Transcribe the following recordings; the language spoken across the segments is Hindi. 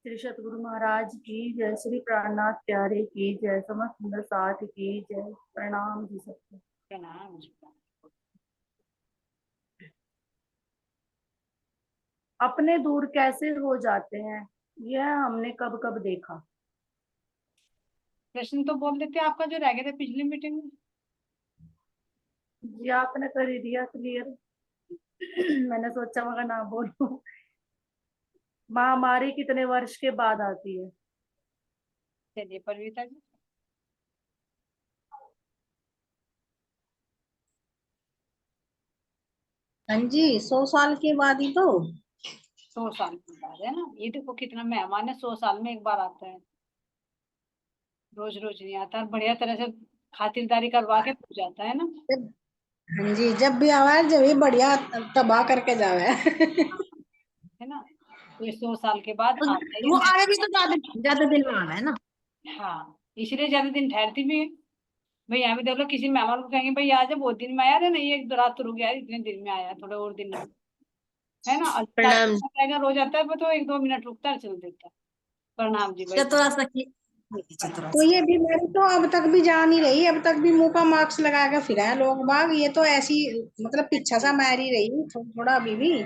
श्री सतगुरु महाराज की जय, श्री प्राणनाथ प्यारे की जय, समस्त सुंदर साथ की जय। प्रणाम जी सबको। प्रणाम। अपने दूर कैसे हो जाते हैं, यह हमने कब कब देखा। प्रश्न तो बोल देते आपका जो रह गया था पिछली मीटिंग में। जी आपने कर ही दिया क्लियर। मैंने सोचा मगर ना बोलूं। महामारी कितने वर्ष के बाद आती है। चलिए परवीता जी। हाँ जी, 100 साल के बाद ही तो। 100 साल की बात है ना, ये देखो कितना मेहमान है, 100 साल में एक बार आता है, रोज रोज नहीं आता। और बढ़िया तरह से खातिरदारी करवा के पूछ जाता है ना। हाँ जी, जब भी आवा जब भी बढ़िया तबाह करके जावे। है ना, तो ये 100 साल के बाद आता है वो ये। आगे भी तो ज्यादा दिन में आना है ना। हाँ, इसलिए ज्यादा दिन ठहरती भी है। भाई यहाँ भी देख लो, किसी मेहमान को कहेंगे भाई आज बहुत दिन में आया, अरे नहीं एक रात तो रुक गया, इतने दिन में आया, थोड़े और दिन में। है ना, प्रणाम। रोज आता है तो 1-2 मिनट रुकता है, चल देता है। प्रणाम जी भाई। चतुरा सखी। तो ये बीमारी तो अब तक भी जा नहीं रही, अब तक भी मुंह का मास्क लगा के फिरा है लोग बाग। ये तो ऐसी मतलब पीछा सा मार ही रही थोड़ा अभी भी।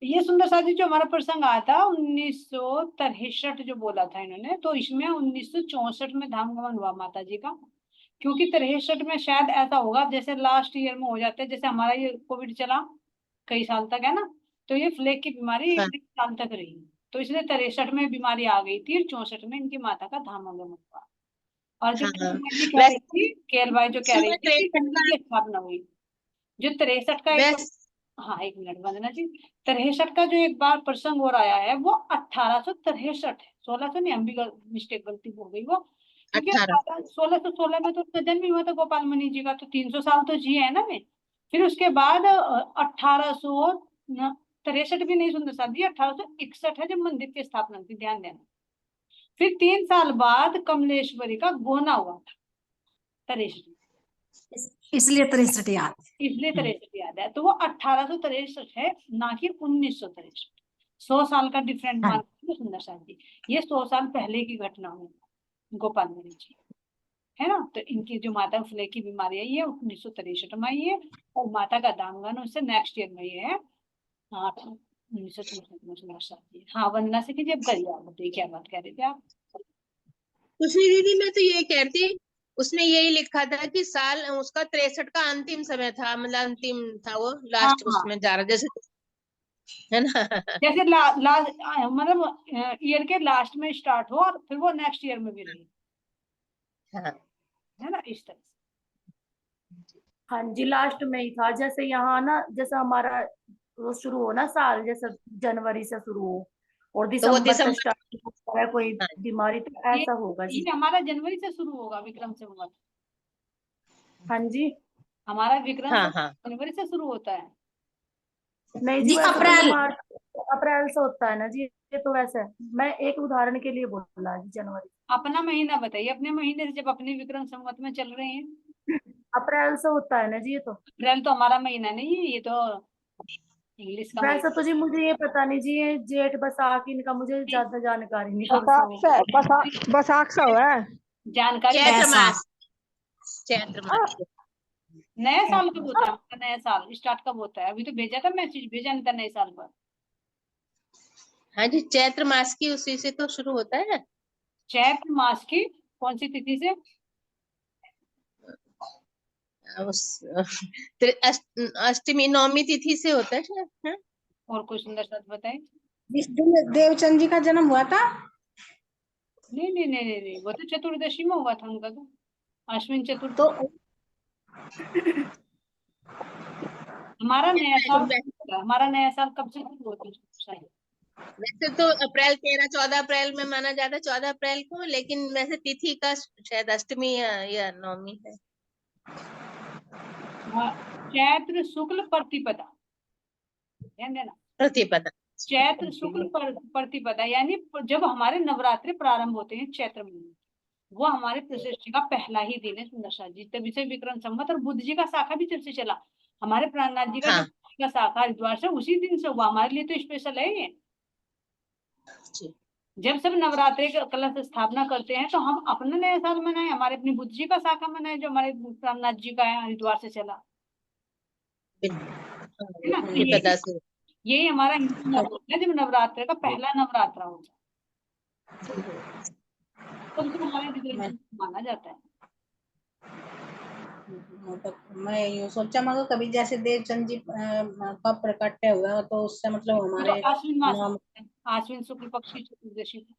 ये सुंदर साथी जो हमारा प्रसंग आया था 1963 जो बोला था इन्होंने, तो इसमें 1964 में धाम गमन हुआ माता जी का। क्योंकि 63 में शायद ऐसा होगा जैसे लास्ट ईयर में हो जाते हैं, जैसे हमारा ये कोविड चला कई साल तक, है ना। तो ये फ्लेग की बीमारी हाँ। 1 साल तक रही, तो इसलिए 63 में बीमारी आ गई थी और 64 में इनकी माता का धाम गमन हुआ। और जो हाँ। जी कह रही थी, केल भाई जो कह रही सुनो, थी कि 63 मंदिर की स्थापना हुई, जो 63 का एक। वैसे हाँ, 1 मिनट वंदना जी। 63 का जो एक बार प्रसंग हो रहा है वो 1863 है, 1600 नहीं, हम भी मिस्टेक गलती हो गई वो। क्योंकि 18 1616 में तो उनका जन्म ही हुआ था गोपाल मणि जी का, तो 300 साल तो जिए है ना वे। फिर उसके बाद 1863 भी नहीं, सुंदर साहब जी 1861 है जब मंदिर की स्थापना की, ध्यान देना। फिर 3 साल बाद कमलेश्वरी का गोना हुआ था 63, इसलिए 63 याद। इसलिए 63 याद है। तो वो 1863 है, ना कि 1963। 100 साल का डिफरेंट मान लो सुंदर साथ जी। ये 100 साल पहले की घटना हुई गोपाल मणि जी, है ना। तो इनकी जो माता फ्ले की बीमारी है ये 1963 में आई है, और माता का दामगन उससे नेक्स्ट ईयर में ये है 1964 में सुंदर साथ जी। हाँ वंदना से कीजिए, अब करिए, आप बताइए क्या बात कह रहे थे आप। कुछ नहीं दीदी, मैं तो ये कहती, उसमें यही लिखा था कि साल उसका 63 का अंतिम समय था, मतलब अंतिम था वो हाँ लास्ट हाँ, उसमें जा रहा जैसे, है ना। जैसे लास्ट मतलब ईयर के लास्ट में स्टार्ट हो और फिर वो नेक्स्ट ईयर में भी रही, हाँ। है ना, इस तरह से। हाँ जी, लास्ट में ही था। जैसे यहाँ ना, जैसे हमारा वो शुरू हो ना साल, जैसे जनवरी से शुरू हो और तो वो दिसंबर तक दिसंबर। स्टार्ट होता है कोई हाँ, बीमारी, तो ये ऐसा होगा जी। ये हमारा जनवरी से शुरू होगा विक्रम संवत। हाँ जी। हमारा विक्रम हाँ, संवत हाँ। जनवरी से शुरू होता है। नहीं जी, जी वैसे तो ये अप्रैल। मार्च अप्रैल से होता है ना जी। ये तो वैसे है। मैं एक उदाहरण के लिए बोला जी, जनवरी। अपना महीना बताइए, अपने महीने से जब अपने विक्रम संवत में चल रहे हैं। अप्रैल से होता है ना जी ये तो। अप्रैल तो हमारा महीना नहीं है, ये तो इंग्लिश का वैसे महीना। तो जी मुझे ये पता नहीं जी, ये जेठ बैसाख इनका मुझे ज्यादा जानकारी नहीं कौन सा बसाख हो। से बसाख से हुआ है। जानकारी चैत्र ऐसा। मास, चैत्र मास। नया साल कब होता है हमारा, नया साल स्टार्ट कब होता है? अभी तो भेजा था मैसेज, भेजा नहीं था नए साल पर। हाँ जी, चैत्र मास की उसी से तो शुरू होता है। चैत्र मास की कौन सी तिथि से? उस अष्टमी नवमी तिथि से होता है शायद, हाँ? और कोई सुंदर साथ बताए। जिस दिन देवचंद जी का जन्म हुआ था। नहीं नहीं नहीं नहीं नहीं, वो तो चतुर्दशी में हुआ था उनका, तो अश्विन चतुर्दशी। तो हमारा नया साल, हमारा नया साल कब से शुरू होता है? वैसे तो अप्रैल 13-14 अप्रैल में माना जाता है, 14 अप्रैल को, लेकिन वैसे तिथि का शायद अष्टमी या नवमी है। चैत्र शुक्ल प्रतिपदा, ध्यान देना। प्रतिपदा। चैत्र शुक्ल प्रतिपदा, यानी जब हमारे नवरात्रि प्रारंभ होते हैं चैत्र महीने, वो हमारे प्रशिष्ट का पहला ही दिन है सुंदर सा जी। तभी से विक्रम संवत और बुद्ध जी का शाखा भी जब से चला, हमारे प्राणनाथ जी का हाँ। जब का शाखा हरिद्वार से उसी दिन से हुआ, हमारे लिए तो स्पेशल है ये। जी। जब सब नवरात्रि का कलश स्थापना करते हैं तो हम अपना नया साल मनाएं, हमारे अपनी बुद्ध जी का शाखा मनाएं जो हमारे रामनाथ जी का है, हरिद्वार से चला है ना। तो विपदा से। यही हमारा हिंदू नवरात्र है, जब नवरात्र का पहला नवरात्र होता है तो उसको हमारे रिलीजन माना जाता है। मतलब मैं यूं सोचा मगर कभी जैसे देवचंद जी का प्रकट हुआ तो उससे मतलब वो तो हमारे आश्विन मास में नाम होता है, आश्विन शुक्ल पक्ष की चतुर्दशी को,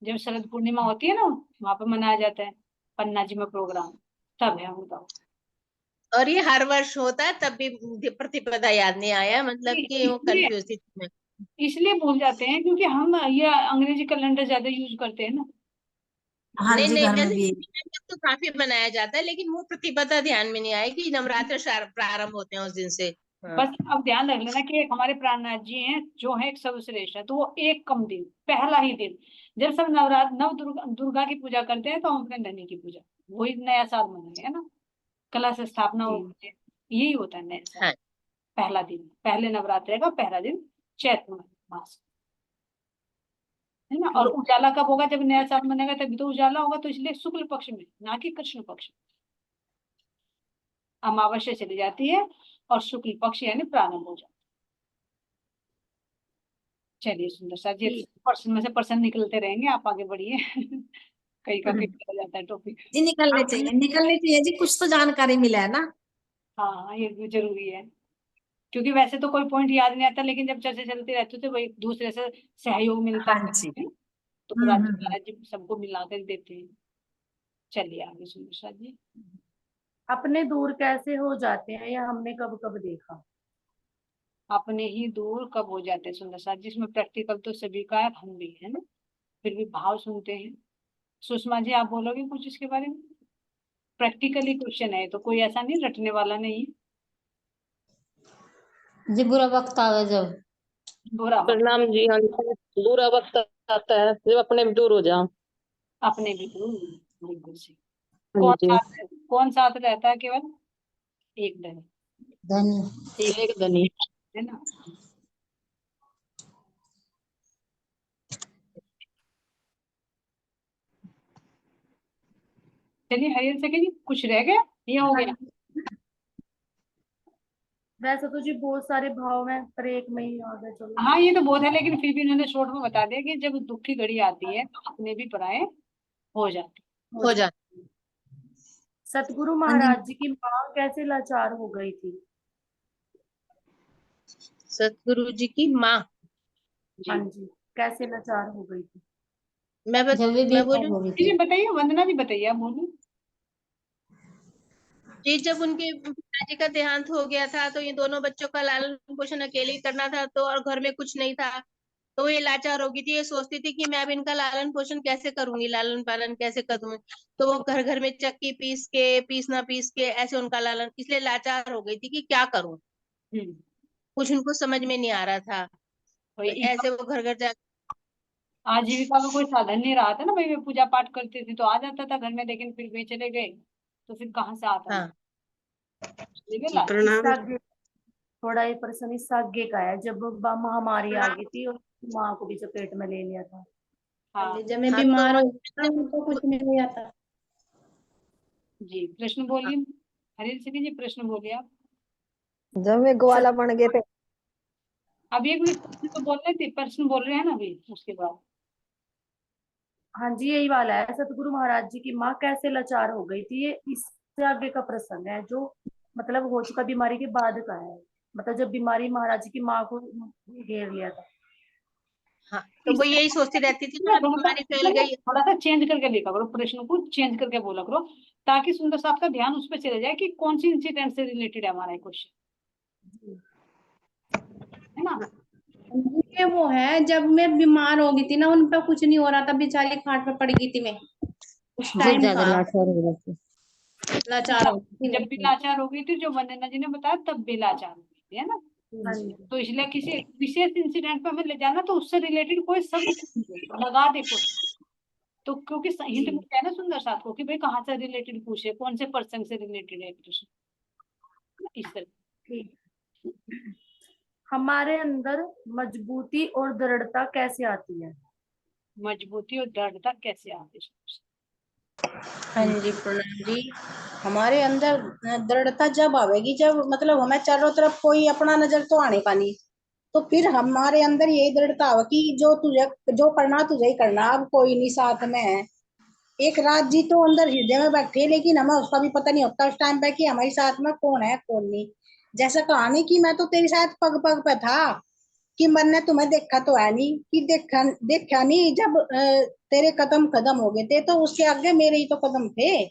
जब शरद पूर्णिमा होती है ना वहां पे मनाया जाता है पन्ना जी में प्रोग्राम, तब है उनका। और ये हर वर्ष होता है, तब भी प्रतिपदा याद नहीं आया, मतलब कि वो इसलिए कंफ्यूज थी मैं। इसलिए भूल जाते हैं क्योंकि हम ये अंग्रेजी कैलेंडर ज्यादा यूज करते हैं ना। हाँ नहीं जी, नहीं, घर में वैसे भी हिंदी तो काफी बनाया जाता है, लेकिन वो प्रतिपदा ध्यान में नहीं आया कि नवरात्र प्रारंभ होते हैं उस दिन से। हाँ। बस अब ध्यान रख लेना कि हमारे प्राणनाथ जी हैं जो है एक सर्वश्रेष्ठ है, तो वो एक कम दिन पहला ही दिन जब सब नवरात्र दुर्गा की पूजा करते हैं तो हम अपने धनी की पूजा, वही नया साल मनाएंगे है ना। कलश स्थापना होती है, यही होता है नया साल। हाँ। पहला दिन, पहले नवरात्रि का पहला दिन चैत्र मास है ना। और उजाला कब होगा, जब नया साल मनेगा तभी तो उजाला होगा, तो इसलिए शुक्ल पक्ष में, ना कि कृष्ण पक्ष में। अमावस्या चली जाती है और शुक्ल पक्ष यानी प्रारंभ हो जाता है। चलिए सुंदर सा जी, पर्सन में से पर्सन निकलते रहेंगे, आप आगे बढ़िए। कहीं का कहीं हो जाता है टॉपिक। जी निकलने चाहिए जी, कुछ तो जानकारी मिला है ना। हाँ ये भी जरूरी है, क्योंकि वैसे तो कोई पॉइंट याद नहीं आता, लेकिन जब चर्चा चलती रहती है तो वही दूसरे से सहयोग मिलता हाँ जी। है, तो फिर आज हम्म। महाराज जी सबको मिला कर देते हैं। चलिए आगे सुंदर सा जी। अपने दूर कैसे हो जाते हैं, यह हमने कब कब देखा। अपने ही दूर कब हो जाते हैं सुंदर सा, जिसमें प्रैक्टिकल तो सभी का है, हम भी है ना, फिर भी भाव सुनते हैं। सुषमा जी आप बोलोगे कुछ इसके बारे में। प्रैक्टिकली क्वेश्चन है तो कोई ऐसा नहीं रटने वाला नहीं है। जी बुरा वक्त आवे जब। बुरा वक्त, प्रणाम जी। हाँ जी, बुरा वक्त आता है जब अपने भी दूर हो जाओ। अपने भी दूर, बिल्कुल सही। हाँ जी। कौन साथ रहता है केवल, एक दिन धन्य। एक धनी। है ना। चलिए हरियल से जी कुछ रह गया, ये हो गया। वैसे तो जी बहुत सारे भाव हैं पर एक में ही आ गया, चलो। हाँ ये तो बहुत है, लेकिन फिर भी इन्होंने शॉर्ट में बता दिया कि जब दुख की घड़ी आती है तो अपने भी पराए हो जाते हो जाता। सतगुरु हाँ जी। महाराज जी की माँ कैसे लाचार हो गई थी। सतगुरु जी की माँ। हाँ जी। जी, कैसे लाचार हो गई थी। जब भी मैं बीमार बोलूं। हो रही जी थी। बताइए, वंदना जी बताइए, आप बोलिए। जी जब उनके पिताजी का देहांत हो गया था तो ये दोनों बच्चों का लालन पोषण अकेले ही करना था, तो और घर में कुछ नहीं था, तो ये लाचार हो गई थी। ये सोचती थी कि मैं अब इनका लालन पोषण कैसे करूंगी, लालन पालन कैसे करूंगी। तो वो घर घर में चक्की पीस के ऐसे उनका लालन, इसलिए लाचार हो गई थी कि क्या करूं, हम्म। कुछ उनको समझ में नहीं आ रहा था। वही तो इनका ऐसे वो घर घर जा। आजीविका का कोई साधन नहीं रहा था ना भाई, वे पूजा पाठ करते थे तो आ जाता था घर में, लेकिन फिर वे चले गए तो फिर कहाँ से आता है। हाँ। इसलिए जी। इससे आगे थोड़ा ये प्रश्न इससे आगे का है, जब महामारी आ गई थी और माँ को भी चपेट में ले लिया था। हाँ जब मैं हाँ बीमार तो हो गई उनको कुछ नहीं आता। जी प्रश्न बोलिए, हरिल सिंह जी प्रश्न बोलिए आप। जब वे ग्वाला बन गए थे। अभी एक मिनट, प्रश्न तो बोल रहे थे, प्रश्न बोल रहे हैं ना अभी उसके बाद। हाँ जी यही वाला है, सतगुरु महाराज जी की माँ कैसे लाचार हो गई थी, ये इससे आगे का प्रसंग है जो मतलब हो चुका बीमारी के बाद का है। मतलब जब बीमारी महाराज जी की माँ को घेर लिया था। हाँ तो वो यही सोचती रहती थी ना, बीमारी फैल गई। थोड़ा सा चेंज करके लिखा करो, प्रश्न को चेंज करके बोला करो, ताकि सुंदर साहब का ध्यान उस पर चले जाए कि कौन सी इंसिडेंट से रिलेटेड है हमारा क्वेश्चन, है ना। ये वो है जब मैं बीमार हो गई थी ना, उन पर कुछ नहीं हो रहा था, बेचारी खाट पे पड़ गई थी मैं, उस जब टाइम ज्यादा था। लाचार हो गई थी। लाचार हो गई जब भी थी। लाचार हो गई थी, जो वंदना जी ने बताया तब भी लाचार हो गई थी, है ना। हाँ जी। तो इसलिए किसी विशेष इंसिडेंट पे हमें ले जाना, तो उससे रिलेटेड कोई शब्द लगा दे कुछ, तो क्योंकि हिंट मिल जाए ना सुंदर साथ को कि भाई कहाँ से रिलेटेड पूछे, कौन से पर्सन से रिलेटेड है प्रश्न, इस तरह। ठीक। हमारे अंदर मजबूती और दृढ़ता कैसे आती है? मजबूती और दृढ़ता कैसे आती है? हाँ जी प्रणाम जी। हमारे अंदर दृढ़ता जब आवेगी जब मतलब हमें चारों तरफ कोई अपना नजर तो आने का नहीं, तो फिर हमारे अंदर यही दृढ़ता आवे कि जो तुझे जो करना तुझे ही करना, अब कोई नहीं साथ में है। एक रात जी तो अंदर हृदय में बैठे लेकिन हमें उसका भी पता नहीं होता उस टाइम पे कि हमारे साथ में कौन है कौन नहीं। जैसा कहानी कि मैं तो तेरे साथ पग पग पे था, कि मैंने तुम्हें देखा तो है नहीं, कि देखा देखा नहीं जब तेरे कदम कदम हो गए थे तो उसके आगे मेरे ही तो कदम थे।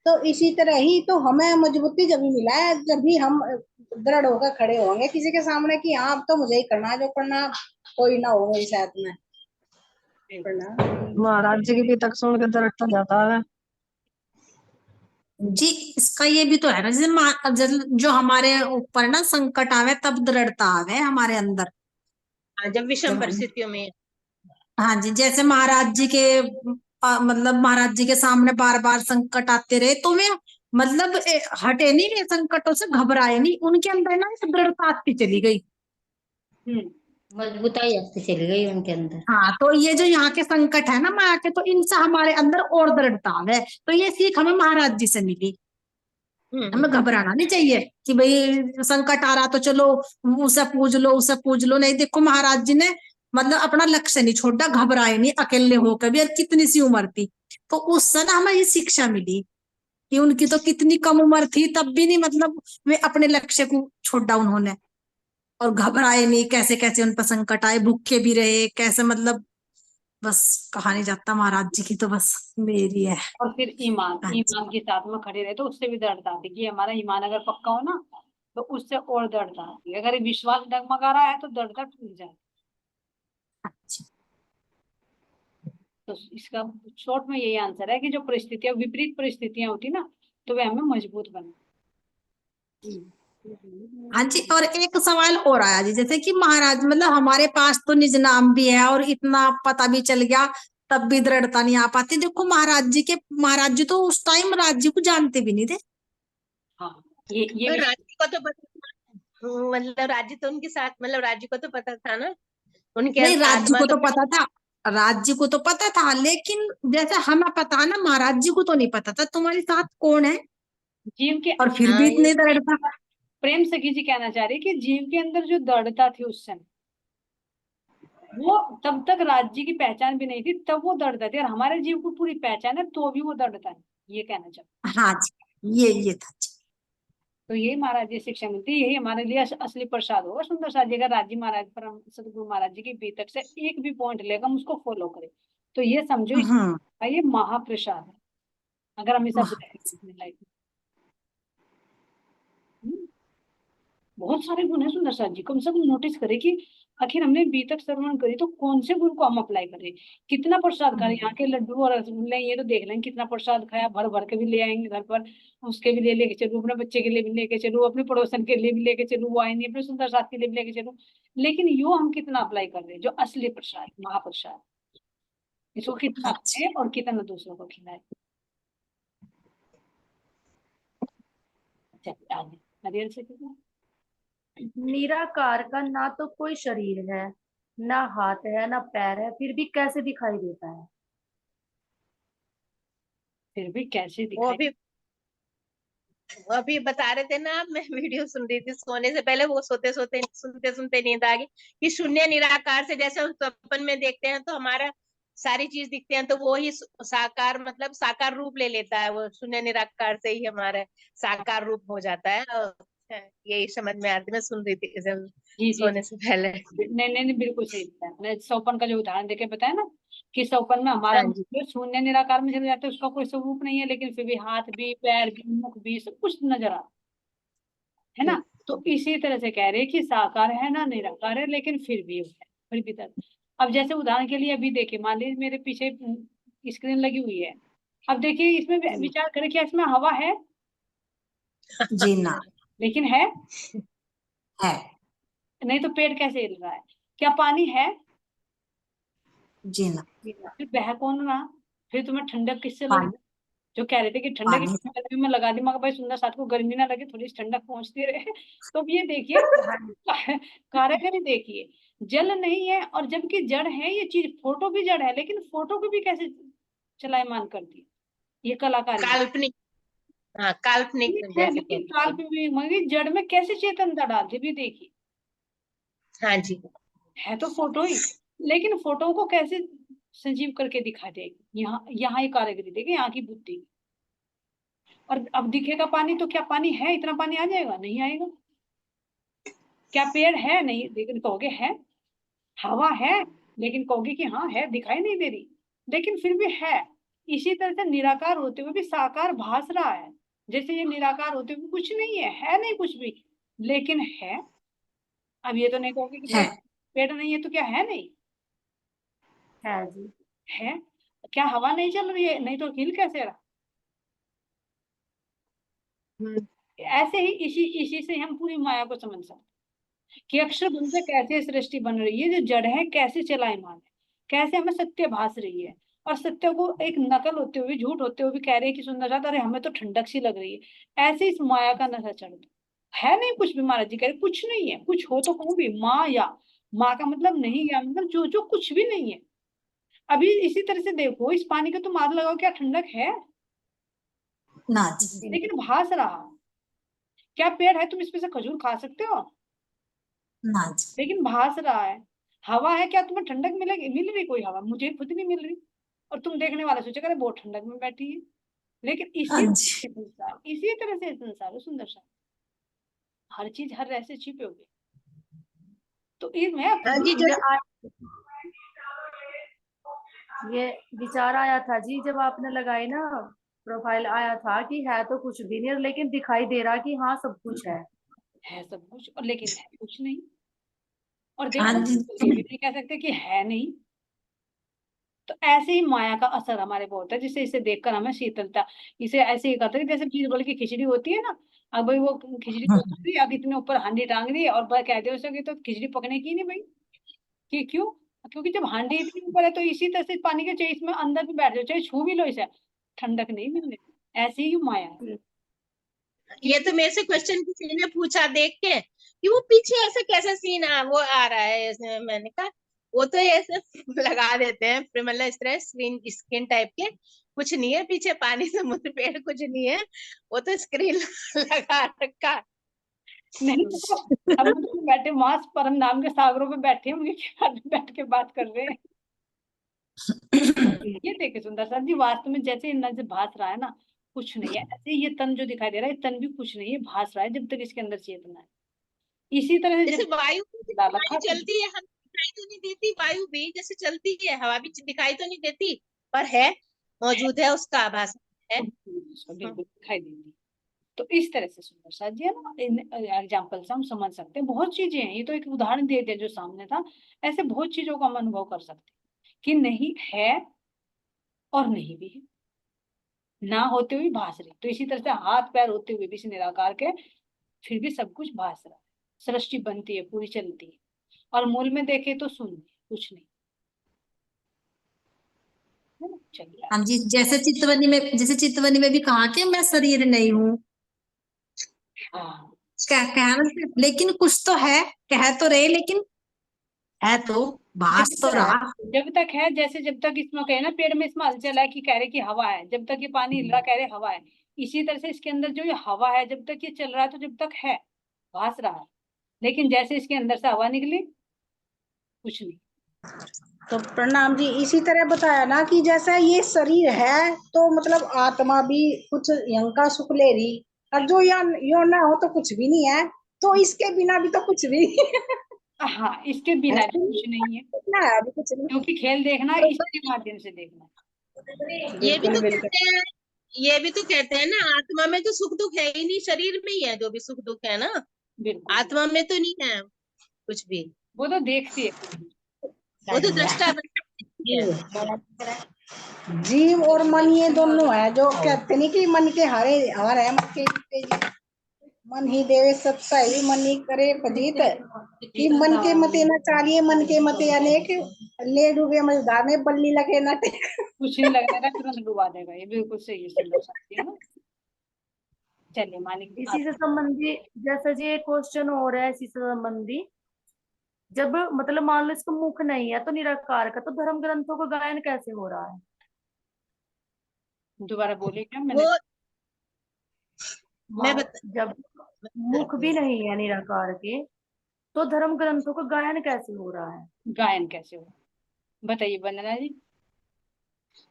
तो इसी तरह ही तो हमें मजबूती जब भी मिला है जब भी हम दृढ़ होकर खड़े होंगे किसी के सामने कि हाँ अब तो मुझे ही करना है जो करना, कोई ना हो मेरे साथ में। प्रणाम। महाराज जी की भी तक सुन के दर्द जाता है जी। इसका ये भी तो है ना, जैसे जो हमारे ऊपर ना संकट आवे तब दृढ़ता आवे हमारे अंदर। हाँ, जब विषम जब परिस्थितियों में। हाँ जी, जैसे महाराज जी के मतलब महाराज जी के सामने बार बार संकट आते रहे तो वे मतलब हटे नहीं, वे संकटों से घबराए नहीं, उनके अंदर ना एक दृढ़ता आती चली गई। मजबूताई आती चली गई उनके अंदर। हाँ, तो ये जो यहाँ के संकट है ना माया के, तो इनसे हमारे अंदर और दृढ़ता है। तो ये सीख हमें महाराज जी से मिली। हमें घबराना नहीं चाहिए कि भाई संकट आ रहा तो चलो उसे पूज लो उसे पूज लो, नहीं। देखो महाराज जी ने मतलब अपना लक्ष्य नहीं छोड़ा, घबराए नहीं अकेले होकर भी, और कितनी सी उम्र थी। तो उससे ना हमें ये शिक्षा मिली कि उनकी तो कितनी कम उम्र थी तब भी नहीं मतलब वे अपने लक्ष्य को छोड़ा उन्होंने, और घबराए नहीं। कैसे कैसे उन पर संकट आए, भूखे भी रहे कैसे, मतलब बस कहा नहीं जाता महाराज जी की तो बस मेरी है। और फिर ईमान हाँ जी। ईमान के साथ में खड़े रहे तो उससे भी दृढ़ता आती है कि हमारा ईमान अगर पक्का हो ना तो उससे और दृढ़ता आती है। अगर विश्वास डगमगा रहा है तो दृढ़ता टूट जाए। अच्छा। तो इसका शॉर्ट में यही आंसर है कि जो परिस्थितियां विपरीत परिस्थितियां होती ना तो वे हमें मजबूत बना। हाँ जी, और एक सवाल और आया जी, जैसे कि महाराज मतलब हमारे पास तो निज नाम भी है और इतना पता भी चल गया तब भी दृढ़ता नहीं आ पाती। देखो महाराज जी तो उस टाइम राज्य को जानते भी नहीं थे। हाँ, ये और विषय राज्य को तो मतलब राज्य तो उनके साथ, मतलब राज्य को तो पता था ना, उनके नहीं, राज्य आत्मा को तो तो पता था, राज्य को तो पता था, लेकिन जैसे हमें पता है ना महाराज जी को तो नहीं पता था तुम्हारे साथ कौन है, जीव के और फिर हाँ भी ये इतनी दृढ़ता। प्रेम सखी जी कहना चाह रही कि जीव के अंदर जो दृढ़ता थी उस समय वो तब तक राज्य की पहचान भी नहीं थी, तब वो दृढ़ता थी। और हमारे जीव को पूरी पहचान है तो भी वो दृढ़ता है, ये कहना चाहता। हाँ जी, ये था जी। तो यही महाराज जी शिक्षा मिलती है, यही हमारे लिए असली प्रसाद होगा सुंदर सा जी। अगर राज्य महाराज पर सदगुरु महाराज जी की बीतक से एक भी पॉइंट लेकर हम उसको फॉलो करें तो ये समझो हम्म। ये महाप्रसाद है अगर हम इसे महा- अपने अपनी लाइफ में। बहुत सारे गुण है सुंदर साथ जी, कम से कम नोटिस करें कि आखिर हमने बी तक श्रवण करी तो कौन से गुण को हम अप्लाई करें। कितना प्रसाद खा रहे, यहाँ के लड्डू और रसगुल्ले ये तो देख लें कितना प्रसाद खाया, भर भर के भी ले आएंगे घर पर, उसके भी ले लेके चलूँ, अपने बच्चे के लिए भी लेके चलूँ, अपने पड़ोसन के लिए भी लेके चलूँ, वो आएंगे अपने सुंदर साथ के लिए भी लेके चलूँ। लेकिन यो हम कितना अप्लाई कर रहे हैं जो असली प्रसाद महाप्रसाद, इसको कितना अच्छा। खाए और कितना दूसरों को खिलाए। चलिए आगे नारियल से कितना निराकार का ना तो कोई शरीर है, ना हाथ है, ना पैर है, फिर भी कैसे दिखाई देता है? फिर भी कैसे वो दिखाई। अभी बता रहे थे ना आप, मैं वीडियो सुन रही थी सोने से पहले, वो सोते सोते सुनते सुनते नींद आ गई कि शून्य निराकार से जैसे हम स्वप्न में देखते हैं तो हमारा सारी चीज दिखते हैं, तो वो ही साकार मतलब साकार रूप ले लेता है, वो शून्य निराकार से ही हमारा साकार रूप हो जाता है। और यही समझ में आती, मैं सुन रही थी जब जी जी सोने से पहले। नहीं बिल्कुल सही बताया मैंने। सौपन का जो उदाहरण देके बताया ना कि सौपन में हमारा हाँ जी। जो शून्य निराकार में चले जाते हैं उसका कोई स्वरूप नहीं है, लेकिन फिर भी हाथ भी पैर भी मुख भी सब कुछ नजर आता है ना। तो इसी तरह से कह रहे हैं कि साकार है ना निराकार है लेकिन फिर भी है, फिर भी तरह। अब जैसे उदाहरण के लिए अभी देखिए, मान लीजिए मेरे पीछे स्क्रीन लगी हुई है, अब देखिए इसमें विचार करें क्या इसमें हवा है, जी ना। लेकिन है है। नहीं तो पेड़ कैसे हिल रहा है। क्या पानी है, जी ना। फिर बह कौन रहा, फिर तुम्हें ठंडक किससे लग पानी। रही, जो कह रहे थे कि ठंडक पानी से। गर्मी में लगा दी, मगर भाई सुंदर साथ को गर्मी ना लगे, थोड़ी सी ठंडक पहुंचती रहे। तो अब ये देखिए कारीगरी देखिए, जल नहीं है और जबकि जड़ है ये चीज, फोटो भी जड़ है, लेकिन फोटो को भी कैसे चलायमान कर दी, ये कलाकारी है। काल्पनिक, हाँ काल्पनिक ठीक है, जैसे लेकिन कहते काल हैं। पे भी मगर जड़ में कैसे चेतनता डालती भी देखिए, हाँ जी। है तो फोटो ही, लेकिन फोटो को कैसे सजीव करके दिखा देगी। यहाँ ये कारीगरी देखिए, यहाँ की बुद्धि। और अब दिखेगा पानी तो क्या पानी है, इतना पानी आ जाएगा? नहीं आएगा। क्या पेड़ है? नहीं, लेकिन कहोगे है। हवा है, लेकिन कहोगे कि हाँ है, दिखाई नहीं दे रही, लेकिन फिर भी है। इसी तरह से निराकार होते हुए भी साकार भास रहा है, जैसे ये निराकार होते हुए कुछ नहीं है नहीं कुछ भी, लेकिन है। अब ये तो नहीं कहोगे कि है। पेड़ नहीं है तो क्या है? नहीं है जी। है। क्या हवा नहीं चल रही है? नहीं तो हिल कैसे रहा? ऐसे ही इसी इसी से हम पूरी माया को समझ सकते हैं कि अक्षर धुन से कैसे सृष्टि बन रही है, जो जड़ है कैसे चलायमान है, कैसे हमें सत्य भास रही है, और सत्य को एक नकल होते हुए, झूठ होते हुए भी कह रहे हैं कि सुंदर साथ, अरे हमें तो ठंडक सी लग रही है। ऐसे इस माया का नशा चढ़ दो। है नहीं कुछ भी, महाराज जी कह रहे कुछ नहीं है, कुछ हो तो कहूँ भी माया। माँ का मतलब नहीं गया, मतलब जो जो कुछ भी नहीं है। अभी इसी तरह से देखो, इस पानी का तुम आग लगाओ, क्या ठंडक है? ना जी। लेकिन भास रहा। क्या पेड़ है, तुम इसमें से खजूर खा सकते हो? ना जी। लेकिन भास रहा है। हवा है, क्या तुम्हें ठंडक मिलेगी? मिल रही कोई हवा? मुझे खुद नहीं मिल रही। और तुम देखने वाले सोचेगा अरे बहुत ठंडक में बैठी है। लेकिन हाँ जी। इसी तरह से संसार है सुंदर सा। हर चीज हर रह से छिपे हुए। तो मैं हाँ जी, जो ये विचार आया था जी जब आपने लगाई ना प्रोफाइल, आया था कि है तो कुछ भी नहीं, लेकिन दिखाई दे रहा कि हाँ सब कुछ है सब कुछ, और लेकिन है कुछ नहीं। और हाँ देखो, जी। ये भी नहीं कह सकते कि है नहीं। तो ऐसे ही माया का असर हमारे पे होता है, जिससे इसे देखकर हमें शीतलता। इसे ऐसे ही करते हैं जैसे बीरबल की खिचड़ी होती है ना। अब भाई वो खिचड़ी तो बन रही है, अब इतने ऊपर हांडी टांग दी है, और भाई कहते हो सके तो खिचड़ी पकने की नहीं भाई। कि क्यों? क्योंकि जब हांडी इतनी ऊपर है तो इसी तरह से पानी के, चाहे इसमें अंदर भी बैठ जाओ, चाहे छू भी लो इसे, ठंडक नहीं मिलने। ऐसी ही माया है। ये तो मेरे से क्वेश्चन किसी ने पूछा देख के कि वो पीछे ऐसे कैसे सीन वो आ रहा है मैंने कहा वो तो ऐसे लगा देते हैं, मतलब इस तरह स्क्रीन स्क्रीन टाइप के, कुछ नहीं है पीछे, पानी समुद्र पेड़ कुछ नहीं है, वो तो स्क्रीन लगा रखा। नहीं तो हम तो बैठे वहां परम नाम के सागरों पे बैठे हैं, उनके किनारे बैठ के बात कर रहे हैं। ये देखे सुंदर सर जी, वास्तव में जैसे नजर भास रहा है ना, कुछ नहीं है। ऐसे ये तन जो दिखाई दे रहा है, तन भी कुछ नहीं है, भास रहा है जब तक इसके अंदर चेतना है। इसी तरह से जैसे जब वायु डाला वायु था चलती है, हम दिखाई तो नहीं देती, वायु भी जैसे चलती है, हवा भी दिखाई तो नहीं देती, पर है, मौजूद है, उसका आभास है। उसको बिल्कुल दिखाई देती। तो इस तरह से सुंदर सा जी है ना, इन एग्जाम्पल से हम समझ सकते हैं बहुत चीजें हैं। ये तो एक उदाहरण दे दिया जो सामने था। ऐसे बहुत चीजों को हम अनुभव कर सकते हैं कि नहीं है और नहीं भी है, ना होते हुए भास रही। तो इसी तरह से हाथ पैर होते हुए भी इस निराकार के फिर भी सब कुछ भास रहा है। सृष्टि बनती है, पूरी चलती है, और मूल में देखे तो शून्य, कुछ नहीं है ना। चलिए हाँ जी, जैसे चितवनी में भी कहा कि मैं शरीर नहीं हूँ, हाँ, कहना, लेकिन कुछ तो है, कह तो रहे, लेकिन है तो, जब भास तो तक रहा। जब तक है, जैसे जब तक इसमें कहे ना पेड़ में, इसमें हलचल है कि कह रहे कि हवा है, जब तक ये पानी हिल रहा कह रहे हवा है। इसी तरह से इसके अंदर जो ये हवा है, जब तक ये चल रहा है तो जब तक है, भास रहा है। लेकिन जैसे इसके अंदर से हवा निकली, कुछ नहीं। तो प्रणाम जी, इसी तरह बताया ना कि जैसा ये शरीर है तो मतलब आत्मा भी कुछ यहाँ का सुख ले रही, और जो यहाँ यो ना हो तो कुछ भी नहीं है, तो इसके बिना भी तो कुछ भी हाँ, इसके बिना भी ऐसे कुछ नहीं है, कितना है, अभी कुछ नहीं। क्योंकि खेल देखना इसके माध्यम से देखना ये भी बिल्कुल तो बिल्कुल। कहते हैं, ये भी तो कहते हैं ना, आत्मा में तो सुख दुख है ही नहीं, शरीर में ही है जो भी सुख दुख है ना, बिल्कुल। आत्मा में तो नहीं है कुछ भी, वो तो देखती है। वो तो दृष्टा है। जीव और मन ये दोनों है, जो कहते नहीं कि मन के हारे हार है, मन के जीते। मन ही देवे सब सही, मन ही करे फजीत, कि मन के मते न चालिए, मन के मते अनेक, ले डूबे मझधार में बल्ली लगे न टेक। कुछ नहीं लगने रहा, तुरंत डुबा देगा, ये बिल्कुल सही है सुंदर शांति, है ना। चलिए मालिक इसी से संबंधी जैसा जी एक क्वेश्चन हो रहा है इसी से संबंधी, जब मतलब मान लो इसका मुख नहीं है तो निराकार का, तो धर्म ग्रंथों का गायन कैसे हो रहा है? दोबारा बोलिए क्या मैंने। वो मैं बता जब मुख भी नहीं है निराकार के, तो धर्म ग्रंथों का गायन कैसे हो रहा है? गायन कैसे हो, बताइए वंदना जी।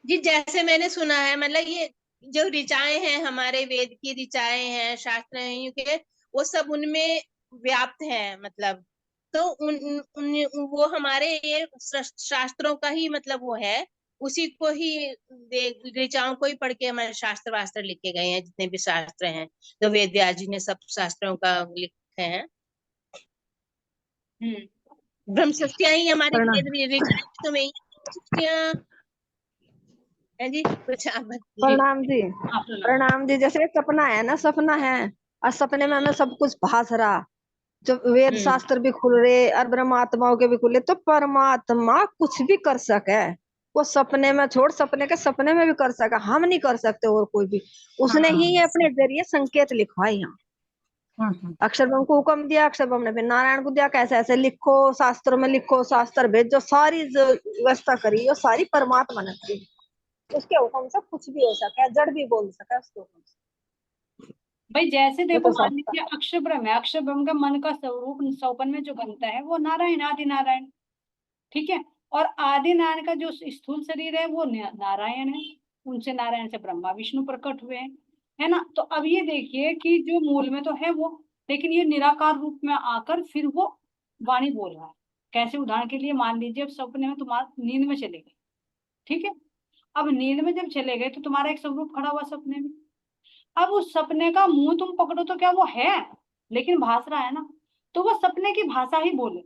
जी, जैसे मैंने सुना है, मतलब ये जो ऋचाएं हैं, हमारे वेद की ऋचाएं हैं, शास्त्र हैं, के वो सब उनमें व्याप्त हैं, मतलब तो वो हमारे ये शास्त्रों का ही मतलब वो है, उसी को ही ऋचाओं को ही पढ़ के हमारे शास्त्र वास्त्र लिखे गए हैं, जितने भी शास्त्र हैं जो वेद व्यास जी ने सब शास्त्रों का लिखे हैं। ब्रह्मशक्तियां ही हमारी प्रणाम। वेद ऋचाएं तो में ही शक्तियां है जी। कुछ आप बताइए। प्रणाम जी। आप सुनाओ। प्रणाम जी। जैसे सपना है ना, सपना है और सपने में हमें सब कुछ भास रहा, जो वेद शास्त्र भी खुल रहे और ब्रह्मात्माओं के भी खुले, तो परमात्मा कुछ भी कर सके, वो सपने में छोड़ सपने के सपने में भी कर सका, हम नहीं कर सकते और कोई भी। उसने ही ये अपने जरिए संकेत लिखवाए यहाँ। अक्षर ब्रह्म को हुक्म दिया, अक्षर ब्रह्म ने फिर नारायण को दिया, कैसे ऐसे लिखो, शास्त्रों में लिखो, शास्त्र भेजो, सारी जो व्यवस्था करी वो सारी परमात्मा ने करी। उसके हुक्म से कुछ भी हो सका है, जड़ भी बोल सका है उसके हुक्म से। भाई जैसे ये देखो तो मान सब लीजिए अक्षर ब्रह्म है, अक्षर ब्रह्म का मन का स्वरूप सौपन में जो बनता है वो नारायण, आदि नारायण, ठीक है। और आदि नारायण का जो स्थूल शरीर है वो नारायण है, उनसे नारायण से ब्रह्मा विष्णु प्रकट हुए हैं, है ना। तो अब ये देखिए कि जो मूल में तो है वो, लेकिन ये निराकार रूप में आकर फिर वो वाणी बोल रहा है। कैसे, उदाहरण के लिए मान लीजिए अब सपने में तुम्हारा नींद में चले गए, ठीक है। अब नींद में जब चले गए तो तुम्हारा एक स्वरूप खड़ा हुआ सपने में। अब उस सपने का मुंह तुम पकड़ो तो क्या वो है, लेकिन भास रहा है ना, तो वो सपने की भाषा ही बोले।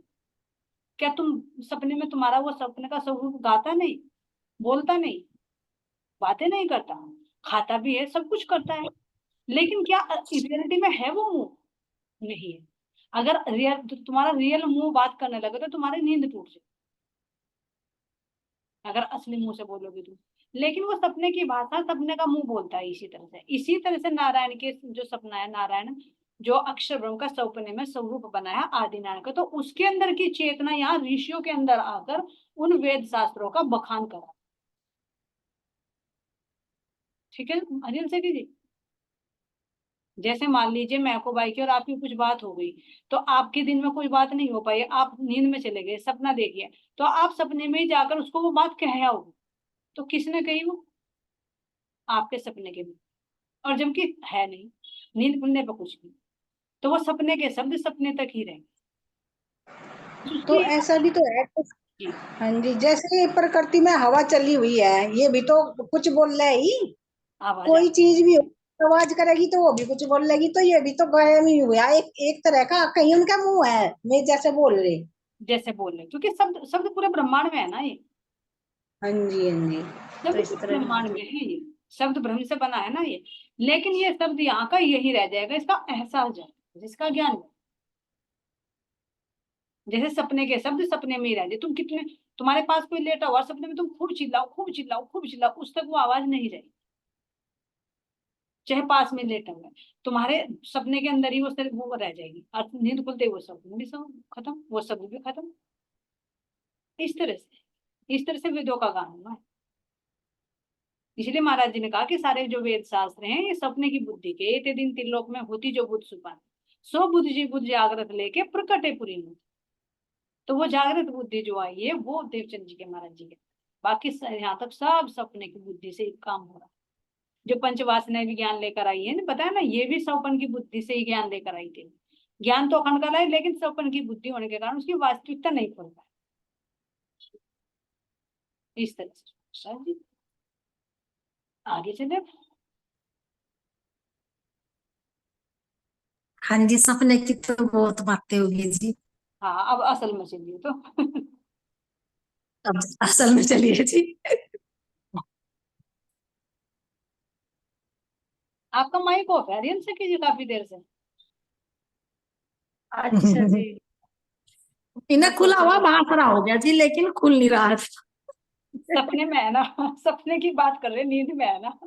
क्या तुम सपने में तुम्हारा वो सपने का स्वरूप गाता नहीं, बोलता नहीं, बातें नहीं करता, खाता भी है, सब कुछ करता है, लेकिन क्या रियलिटी में है वो मुंह? नहीं है। अगर तुम्हारा रियल मुंह बात करने लगे तो तुम्हारी नींद टूट जाए, अगर असली मुंह से बोलोगे तो। लेकिन वो सपने की भाषा, सपने का मुंह बोलता है। इसी तरह से नारायण के जो सपना है, नारायण जो अक्षर ब्रह्म का सपने में स्वरूप बनाया आदि नारायण का, तो उसके अंदर की चेतना यहाँ ऋषियों के अंदर आकर उन वेद शास्त्रों का बखान करा। ठीक है अनिल सेठी जी। जैसे मान लीजिए मैं को बाई की और आपकी कुछ बात हो गई, तो आपके दिन में कोई बात नहीं हो पाई, आप नींद में चले गए, सपना देखिए, तो आप सपने में ही जाकर उसको वो बात कह आओगे, तो किसने कही वो? आपके सपने के में। और जबकि है नहीं, नींद खुलने पर कुछ नहीं, तो वो सपने के शब्द सपने तक ही रहेंगे। तो ऐसा भी तो है। हाँ जी, जैसे ये प्रकृति में हवा चली हुई है, ये भी तो कुछ बोल रहा है ही। आवाज कोई चीज भी आवाज करेगी तो वो भी कुछ बोल लेगी, तो ये भी तो गायब ही हुआ, एक तरह का कहीं उनका मुंह है, मैं जैसे बोल रही। जैसे बोल रहे, क्योंकि शब्द शब्द पूरे ब्रह्मांड में है ना, ये हाँ जी, हाँ जी। तो शब्द इस पूरे तरह ब्रह्मांड में है, ये शब्द ब्रह्म से बना है ना ये। लेकिन ये शब्द यहाँ का यही रह जाएगा, इसका एहसास जाएगा, जिसका ज्ञान है। जैसे सपने के शब्द सपने में ही रह जाए, तुम कितने, तुम्हारे पास कोई लेटा हुआ सपने में, तुम खूब चिल्लाओ खूब चिल्लाओ खूब चिल्लाओ, उस तक वो आवाज नहीं रहेगी, चाहे पास में लेटा हुआ है, तुम्हारे सपने के अंदर ही वो सिर्फ वो रह जाएगी, और नींद खुलते वो शब्द भी सब खत्म, वो शब्द भी खत्म। इस तरह से वेदों का गान हुआ है। इसलिए महाराज जी ने कहा कि सारे जो वेद शास्त्र हैं ये सपने की बुद्धि के, एते दिन त्रिलोक में होती जो बुद्ध सुपान, सो बुद्ध जागृत लेके प्रकटे पुरी में। तो वो जागृत बुद्धि जो आई है वो देवचंद जी के, महाराज जी के, बाकी यहाँ तक सब सपने की बुद्धि से काम हो रहा है। जो पंचवासनाएं भी ज्ञान लेकर आई है ना, बताया ना, ये भी सौपन की बुद्धि से ही ज्ञान लेकर आई थी। ज्ञान तो अखंड का है, लेकिन सौपन की बुद्धि होने के कारण उसकी वास्तविकता नहीं खोल पाए। इस तरह से जी आगे चले। हाँ जी, सपने की तो बहुत बातें होगी जी। हाँ अब असल में चलिए तो अब असल में चलिए जी। आपका माइक ऑफ है, रियल से कीजिए काफी देर से। अच्छा जी। इन्हें खुला हुआ बांसुरा हो गया जी, लेकिन खुल नहीं रहा था। सपने में है ना, सपने की बात कर रहे, नींद में है ना।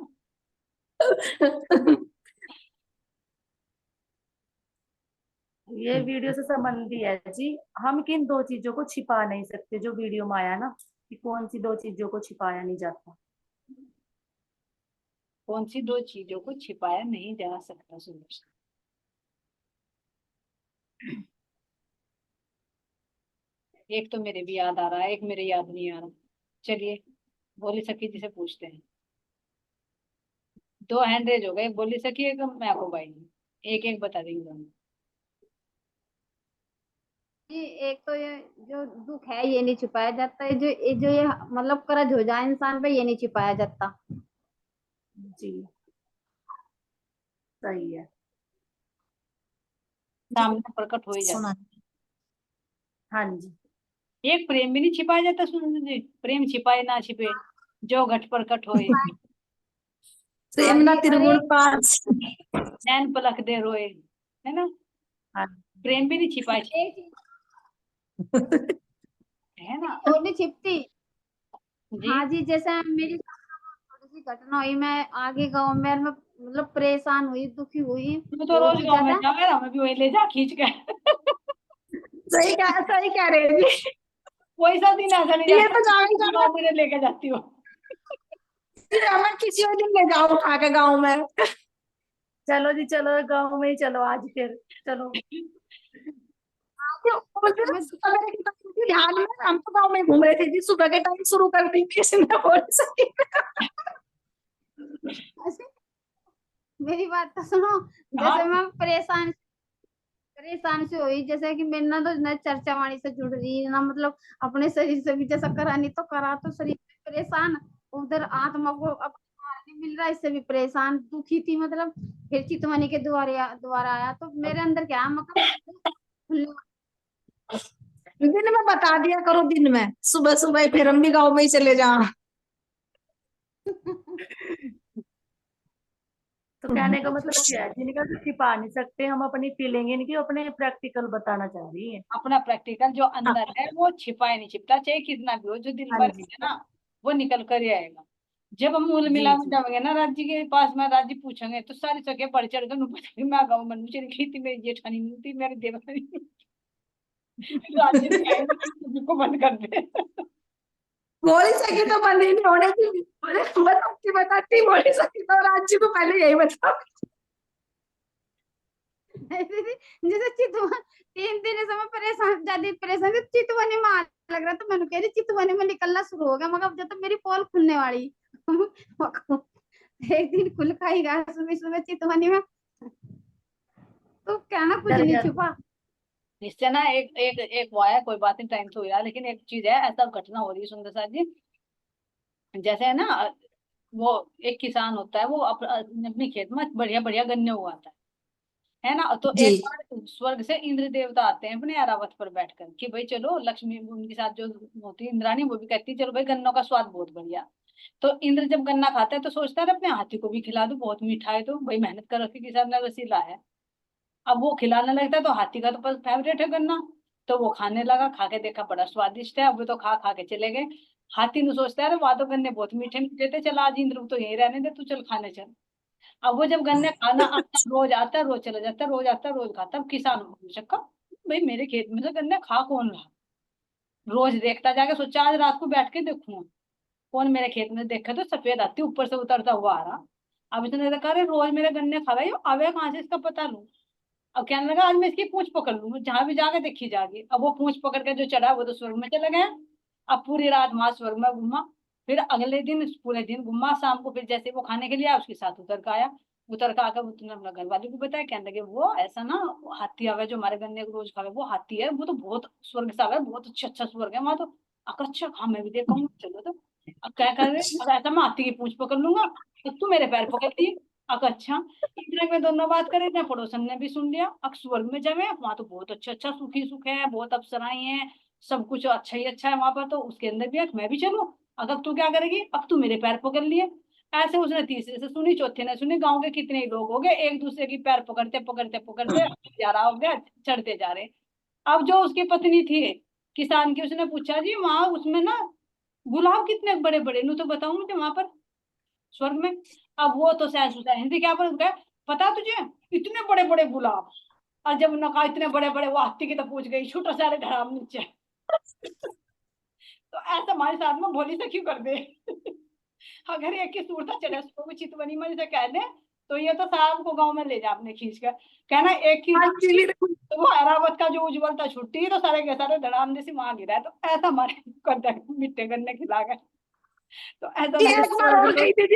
ये वीडियो से संबंधी है जी। हम किन दो चीजों को छिपा नहीं सकते, जो वीडियो में आया ना, कि कौन सी दो चीजों को छिपाया नहीं जाता। कौन सी दो चीजों को छिपाया नहीं जा सकता? सुंदर। एक तो मेरे भी याद आ रहा है, एक मेरे याद नहीं आ रहा। चलिए बोली सखी जी से पूछते हैं। दो हैंड रेज हो गए, बोली सखी एक मैं को भाई, एक एक बता देंगे दोनों। ये एक तो ये जो दुख है ये नहीं छिपाया जाता है, जो ये मतलब कर्ज हो जाए इंसान पे ये नहीं छिपाया जाता। जी सही है। सामने प्रकट हो ही जाता। सुना। हाँ जी। एक प्रेम भी नहीं छिपाया जाता सुंदर जी, प्रेम छिपाए ना छिपे, जो घट प्रकट होए, प्रेम हाँ ना जी, और त्रिगुण एक पास। नैन पलक दे रोए, है ना। हाँ प्रेम भी नहीं छिपाए, एक चीज है ना और नहीं छिपती। जी। हाँ जी, जैसे मेरी थोड़ी सी घटना हुई, मैं आगे गांव में मैं मतलब परेशान हुई, दुखी हुई तुम तो बहुत रोज ही गाँव में ज्यादा। जाओगे, हमें भी वही ले जा खींच के। सही कह रहे हैं जी। कोई सा दिन ऐसा नहीं ये जाता तो जाओ ही कि जाना। गाँव मेरे लेके जाती हो। हमें किसी और दिन ले जाओ उठा के गाँव में। चलो जी, चलो गाँव में ही चलो आज फिर। चलो। तो मैं सवेरे के टाइम की ध्यान में हम तो गाँव में घूम रहे थे जी, सुबह के टाइम शुरू कर दी थी इसने बोल सकी। मेरी बात तो सुनो। हाँ जैसे मैं परेशान परेशान से हुई, जैसे कि मेरे ना तो ना चर्चा वाणी से जुड़ रही ना, मतलब अपने शरीर से भी जैसा करा नहीं तो करा तो शरीर से परेशान, उधर आत्मा को अब नहीं मिल रहा, इससे भी परेशान दुखी थी मतलब। फिर चितवनी के द्वारा आया तो मेरे अंदर क्या मतलब खुलने दिन में बता दिया करो, दिन में सुबह सुबह फिर हम भी गाँव में ही चले जाओ। तो कहने का मतलब क्या है, जिनका तो छिपा नहीं सकते हम अपनी फीलिंग, इनकी अपने प्रैक्टिकल बताना चाह रही है। अपना प्रैक्टिकल जो अंदर है वो छिपाए नहीं छिपता, चाहे कितना भी हो, जो दिल हाँ भर जी। है ना वो निकल कर ही आएगा। जब हम मूल जी मिला में जी। जाओगे ना राज्य के पास में, राज्य पूछेंगे तो सारी सके बढ़ चढ़ कर बताएंगे, मैं गाँव में मुझे लिखी थी, मेरी जेठानी नहीं थी, मेरी देवरानी नहीं थी। राज्य ने कहेंगे को बंद कर दे। बोली सकी तो बंद ही नहीं होने की। बताती बताती बोली सकी तो राज्य को पहले यही बता। जैसे चितवन 3 दिन से मैं परेशान, ज्यादा परेशान थी, चितवनी में आने लग रहा तो मैंने कह रही चितवनी में निकलना शुरू हो गया, मगर अब जब तो मेरी पोल खुलने वाली। एक दिन खुल खाएगा सुबह सुबह चितवनी में, तो क्या ना कुछ डर नहीं गया। छुपा। इससे ना एक एक एक वो है, कोई बात नहीं, टाइम तो हो रहा, लेकिन एक चीज है, ऐसा घटना हो रही है सुंदर सा जी। जैसे है ना, वो एक किसान होता है, वो अपने खेत में बढ़िया बढ़िया गन्ने उगाता है ना। तो जी एक बार स्वर्ग से इंद्र देवता आते हैं अपने ऐरावत पर बैठकर कि भाई चलो, लक्ष्मी उनके साथ जो होती है इंद्राणी, वो भी कहती है चलो भाई गन्नों का स्वाद बहुत बढ़िया। तो इंद्र जब गन्ना खाता है तो सोचता है अपने हाथी को भी खिला दो, बहुत मीठा है, तो भाई मेहनत कर रखी किसान ने, रसीला है। अब वो खिलाने लगता है तो हाथी का तो फेवरेट है गन्ना, तो वो खाने लगा, खा के देखा बड़ा स्वादिष्ट है, अब वो तो खा खा के चले गए। हाथी ने सोचता है अरे वाह, तो गन्ने बहुत मीठे मीठे थे, चल आज इंद्र तो यहीं रहने दे, तू चल खाने चल। अब वो जब गन्ने खाना आता, रोज आता है, रोज चला जाता है, रोज आता है, रोज खाता है। अब किसान को शक्का, भाई मेरे खेत में से गन्ने खा कौन रहा, रोज देखता जाके, सोचा आज रात को बैठ के देखूंगा कौन मेरे खेत में। देखा तो सफेद हाथी ऊपर से उतरता हुआ आ रहा। अब इसने देखा अरे रोज मेरे गन्ने खा रहा है, ये आवे कहाँ से, इसका पता लूं। अब कहने लगा आज मैं इसकी पूंछ पकड़ लूंगा, जहां भी जाके देखी जागी। अब वो पूंछ पकड़ के जो चढ़ा वो तो स्वर्ग में चला गया। अब पूरी रात वहां स्वर्ग में घूमा, फिर अगले दिन पूरे दिन घूमा, शाम को फिर जैसे वो खाने के लिए आया उसके साथ उतर का आया। उतर का आकर उसने अपना घर वाले को बताया, कहने लगे वो ऐसा ना, वो हाथी आवे जो हमारे गन्ने को रोज खावे, वो हाथी है, वो तो बहुत स्वर्ग से आवे, बहुत अच्छा अच्छा स्वर्ग है वहां तो। अगर अच्छा, हाँ मैं भी देखा हूँ, चलो तो। अब क्या कर रहे, अब ऐसा मैं हाथी की पूंछ पकड़ लूंगा तो तू मेरे पैर पकड़ दिए। अगर अच्छा, इतने में दोनों बात करे थे, पड़ोसन ने भी सुन लिया। अब स्वर्ग में जावे, वहां तो बहुत अच्छा अच्छा सुखी सुख है, बहुत अप्सराएं हैं, सब कुछ अच्छा ही अच्छा है वहां पर, तो उसके अंदर भी मैं भी चलूं। अगर तू क्या करेगी, अब तू मेरे पैर पकड़ लिए। ऐसे उसने तीसरे से सुनी, चौथे ने सुनी, गांव के कितने ही लोग हो गए एक दूसरे की पैर पकड़ते पकड़ते पकड़ते जा रहा हो गया, चढ़ते जा रहे। अब जो उसकी पत्नी थी किसान की, उसने पूछा जी वहां उसमें ना गुलाब कितने बड़े बड़े, नु तो बताऊं मुझे वहां पर स्वर्ग में। अब वो तो सहस होता है, हिंदी क्या बोल गए, पता तुझे इतने बड़े बड़े गुलाब। और जब उन्होंने कहा इतने बड़े बड़े, वो हाथी की तो पूछ गई, छोटा सारे धड़ाम नीचे। तो ऐसा हमारे साथ में भोली से क्यों कर दे। अगर एक की सूरता चले उसको चितवनी में से कह दे, तो ये तो साहब को गांव में ले जा अपने खींच कर, कहना एक की हाँ जी, छुट्टी, तो वो हैरावत का जो उज्जवल था छुट्टी, तो सारे के सारे धड़ाम जैसे वहां गिरा है। तो ऐसा हमारे करता है, मिट्टे गन्ने खिला कर। तो ऐसा जी, लगे एक बार और गई थी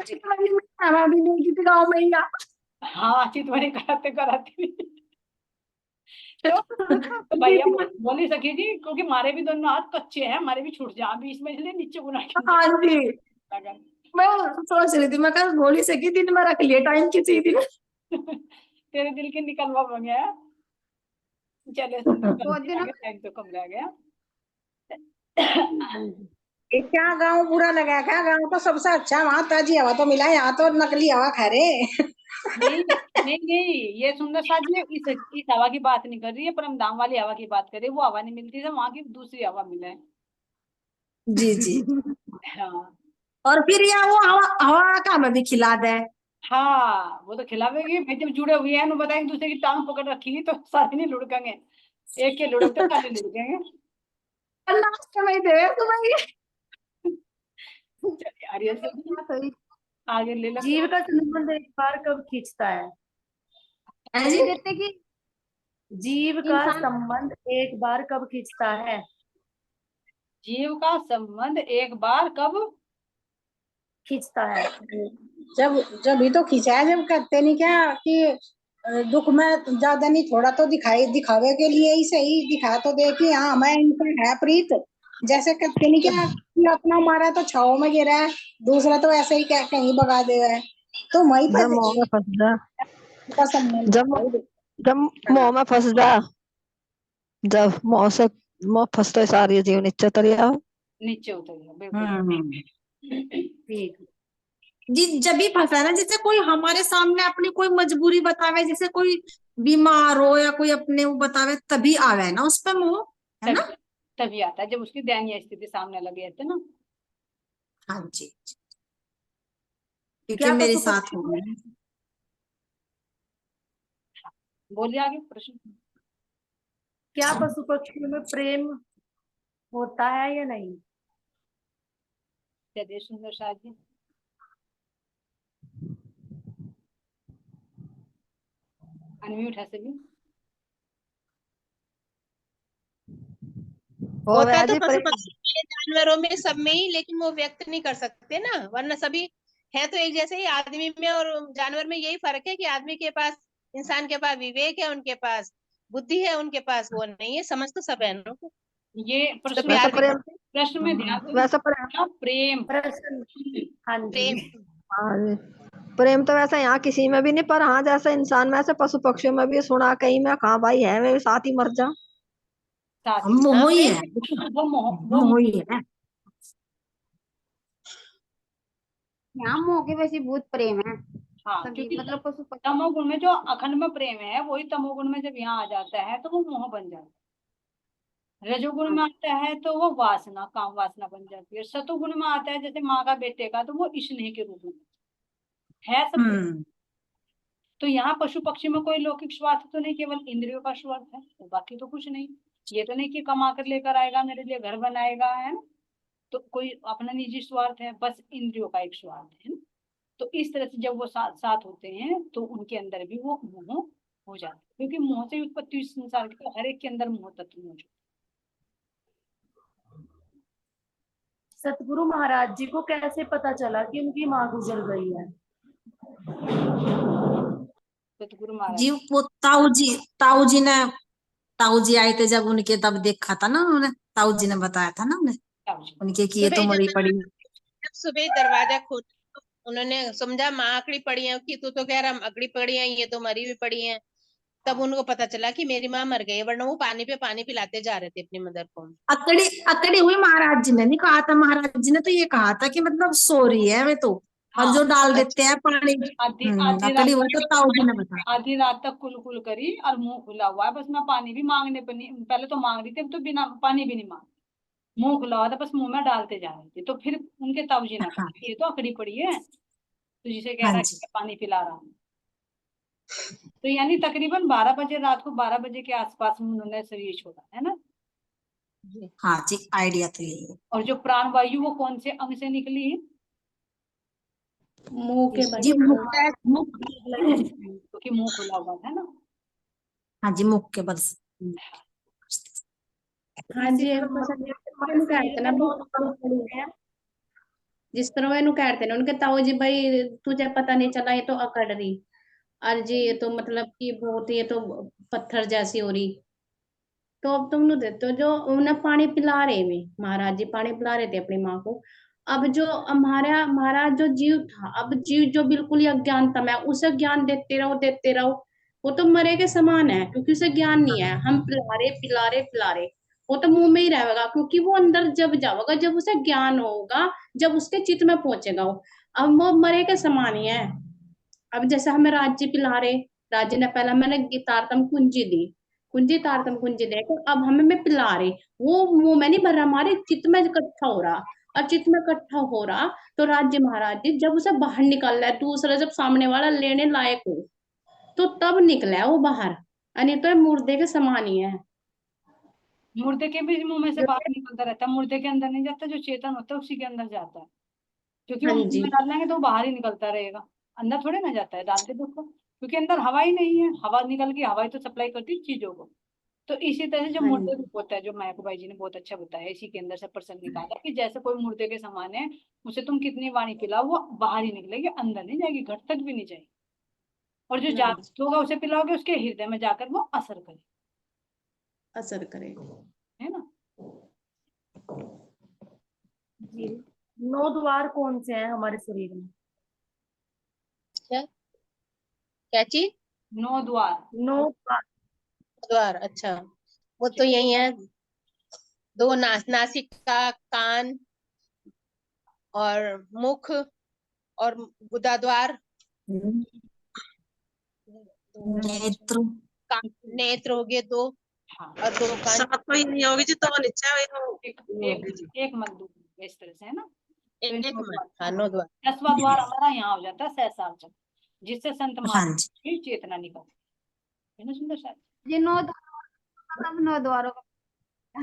जी, हवा भी नहीं की थी गाँव में ही। हाँ चितवनी कराते कराते। तो भैया बोली सखी जी, क्योंकि हमारे भी दोनों हाथ कच्चे हैं, हमारे भी छूट जा अभी इसमें, इसलिए नीचे गुना हाँ जी, मैं सोच रही थी, मैं कहा गोली से की दिन में रख लिया टाइम किसी दिन। तेरे दिल के निकलवा बन गया। चले बहुत दिनों टाइम तो कम रह गया। ये क्या गांव बुरा लगा, क्या गांव तो सबसे अच्छा, वहाँ ताजी हवा तो मिला, यहाँ तो नकली हवा खा रहे। नहीं नहीं नहीं, ये सुंदर साथ जी इस हवा की बात नहीं कर रही है, परमधाम वाली हवा की बात कर रही है। वो हवा नहीं मिलती तो वहां की दूसरी हवा मिले है। जी जी। हाँ और फिर यहाँ वो हवा हवा का हमें भी खिला दे। हाँ, वो तो खिलावेगी भाई, जब जुड़े हुए हैं, बताएंगे दूसरे की टांग पकड़ रखी तो सारे नहीं लुढ़केंगे, एक के लुढ़कते सारे लुढ़केंगे। लास्ट में दे तुम्हें ये। चलिए आर्यन से सही आगे ले लो। जीव का संबंध एक बार कब खींचता है? है जी, जैसे कि जीव का इंसान संबंध एक बार कब खींचता है? जीव का संबंध एक बार कब खींचता है। जब जब ही तो खींचा है, जब कहते नहीं क्या कि दुख में ज्यादा नहीं, थोड़ा तो दिखावे के लिए ही सही दिखा तो दे कि हाँ हमें इनका है प्रीत। जैसे कहते नहीं क्या कि अपना मारा तो छाव में गिरा है, दूसरा तो ऐसे ही कहीं भगा दे है, तो वहीं जब पर मुंह में फंस जा, का संबंध जब है। जब मुंह में फंस जा, जब मुंह फंसते सारी जीव नीचे उतर आओ। नीचे उतर गया, बिल्कुल ठीक। जी जब भी फंसा है ना, जैसे कोई हमारे सामने अपनी कोई मजबूरी बतावे, जैसे कोई बीमार हो या कोई अपने वो बतावे, तभी आवे ना उस पे मोह, है ना। तभी आता है जब उसकी दयनीय स्थिति सामने लगी रहती है ना। हाँ जी, क्योंकि क्या मेरे पशु साथ पक्षी हो में गया। बोलिए आगे प्रश्न। क्या पशु पक्षियों में प्रेम होता है या नहीं? जय सुंदर शाह जी। अनम्यूट है सभी। होता तो जी पशु पक्षी में, जानवरों में, सब में ही, लेकिन वो व्यक्त नहीं कर सकते ना, वरना सभी है तो एक जैसे ही। आदमी में और जानवर में यही फर्क है कि आदमी के पास, इंसान के पास विवेक है, उनके पास बुद्धि है, उनके पास वो नहीं है। समझ तो सब है ना। ये तो प्रश्न वैसे प्यार भी प्रेम, प्रश्न में ध्यान दो, वैसे प्रेम, क्या प्रेम। प्रश्न। हाँ प्रेम। जी। हाँ जी, प्रेम तो वैसे यहाँ किसी में भी नहीं, पर हाँ जैसे इंसान में, ऐसे पशु पक्षियों में भी सुना कहीं में, हाँ भाई है वे साथ ही मर जा। साथ ही मोह हाँ ही प्रेम है, वो मोह ही है। यहाँ मोह के वैसे भूत प्रेम है हाँ, सभी, क्योंकि मतलब पशु पक्षी। तमोगुण में जो अखंड में प्रेम है, वही तमोगुण में जब यहाँ आ जाता है तो वो मोह बन जाता है। रजोगुण में आता है तो वो वासना, काम वासना बन जाती है। सतोगुण में आता है जैसे माँ का बेटे का, तो वो स्नेह के रूप में है सब। तो यहाँ पशु पक्षी में कोई लौकिक स्वार्थ तो नहीं, केवल इंद्रियों का स्वार्थ है, तो बाकी तो कुछ नहीं। ये तो नहीं कि कमा कर लेकर आएगा, मेरे लिए घर बनाएगा, है ना। तो कोई अपना निजी स्वार्थ है, बस इंद्रियों का एक स्वार्थ है ना। तो इस तरह से जब वो साथ साथ होते हैं तो उनके अंदर भी वो मोह हो जाता है, क्योंकि मोह से उत्पत्ति इस संसार की, तो हर एक के अंदर मोह तत्व मौजूद। सतगुरु महाराज जी को कैसे पता चला कि उनकी माँ गुजर गई है? सतगुरु महाराज जी वो ताऊ जी आए थे जब उनके, तब देखा था ना उन्होंने, ताऊ जी ने बताया था ना उन्हें उनके कि ये तो सुबह मरी जब पड़ी। सुबह दरवाजा खोला तो उन्होंने समझा माँ आकड़ी पड़ी है, कि तू तो कह रहा अकड़ी पड़ी है, ये तो मरी भी पड़ी है। तब उनको पता चला कि मेरी माँ मर गई है, वरना वो पानी पे पानी पिलाते जा रहे थे अपनी मदर को। अकड़ी अकड़ी हुई, महाराज जी ने नहीं कहा था, महाराज जी ने तो ये कहा था कि मतलब सो रही है वे तो, और हाँ जो डाल देते हैं पानी आधी आधी लकड़ी, वो तो ताऊ जी ने रात बताया। आधी रात तक कुल करी और मुंह खुला हुआ है, बस मैं पानी भी मांगने पर नहीं, पहले तो मांग रही थी, अब तो बिना पानी भी नहीं मांग, मुंह खुला हुआ था, बस मुंह में डालते जा रहे थे। तो फिर उनके ताऊ जी ने हाँ कहा ये तो अकड़ी पड़ी है, तो जिसे कह हाँ रहा है कि जी। मैं पानी पिला रहा हूँ। तो यानी तकरीबन 12 बजे, रात को 12 बजे के आसपास में उन्होंने शरीर छोड़ा है ना। हाँ जी, आइडिया तो यही है और जो प्राण वायु वो कौन से अंग से निकली है? मुंह के बल जी, मुख क्योंकि मुंह खुला हुआ था ना। हाँ जी, मुख के बल से। हाँ जी, एक मतलब हमारे शरीर में 9 द्वार होते हैं। जिस तरह वो इन्हों कहते हैं उनके ताऊ जी, भाई तुझे पता नहीं चला, ये तो अकड़ रही, और जी ये तो मतलब कि बहुत, ये तो पत्थर जैसी हो रही। तो अब तुम नु देते हो जो उन्हें पानी पिला रहे में, महाराज जी पानी पिला रहे थे अपनी माँ को। अब जो हमारा हमारा जो जीव था, अब जीव जो बिल्कुल ही अज्ञानता में, उसे ज्ञान देते रहो, वो तो मरे के समान है, क्योंकि उसे ज्ञान नहीं है। हम पिला रहे, वो तो मुंह में ही रहेगा, क्योंकि वो अंदर जब जाएगा, जब उसे ज्ञान होगा, जब उसके चित्त में पहुंचेगा वो। अब वो मरे के समान ही है। अब जैसे हमें राज्य पिला रहे, राज्य ने पहला मैंने तारतम कुंजी दी, कुंजी तारतम कुंजी देकर अब हमें में पिला रहे, वो मुंह में नहीं भर रहा, हमारे चित्त में इकट्ठा हो रहा। और चित्त में इकट्ठा हो रहा, तो राज्य महाराज जी जब उसे बाहर निकल रहा है, दूसरा जब सामने वाला लेने लायक हो, तो तब निकला है वो बाहर, यानी तो ये मुर्दे के समान ही है। मुर्दे के भी मुंह में से बाहर निकलता रहता है, मुर्दे के अंदर नहीं जाता, जो चेतन होता है उसी के अंदर जाता है। क्योंकि वो हाँ मुंह जी। में डालेंगे तो वो बाहर ही निकलता रहेगा, अंदर थोड़े ना जाता है डालते देखो, क्योंकि अंदर हवा ही नहीं है, हवा निकल के हवा ही तो सप्लाई करती है चीजों को। तो इसी तरह से जो हाँ मुर्दे जी। रूप होता है, जो मायाकू भाई जी ने बहुत अच्छा बताया, इसी के अंदर से पर्सन निकाला कि जैसे कोई मुर्दे के समान है, उसे तुम कितनी वाणी पिलाओ वो बाहर ही निकलेगी, अंदर नहीं जाएगी, घट तक भी नहीं जाएगी। और जो ना जी, जागृत होगा उसे पिलाओगे, उसके हृदय में जाकर वो असर करे, असर करेगा। है ना। जी, 9 द्वार कौन से हैं हमारे शरीर में? क्या क्या चीज? 9 द्वार। 9 द्वार। द्वार, अच्छा, वो तो यही है, दो नासिका, कान और मुख और गुदा द्वार, नेत्र। नेत्र हो गए दो, हाँ और दो कान। एक एक एक मजदूर इस तरह से, है ना। तो इन एक 9 में, द्वार। हाँ 9 द्वार। 10वां द्वार हमारा यहाँ हो जाता है सहस्रार चक्र, जिससे संत हाँ महात्मा जी। की चेतना निकलती है ना। सुंदर शायद ये 9 द्वार, मतलब 9 द्वारों का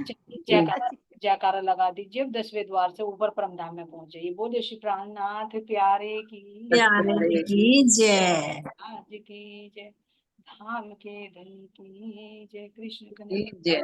जयकारा, जयकारा लगा दीजिए। 10वें द्वार से ऊपर परमधाम में पहुंच जाइए। बोले श्री प्राणनाथ प्यारे की प्यारे की जय। आज की जय, धाम के धन की जय, कृष्ण कन्हैया की जय।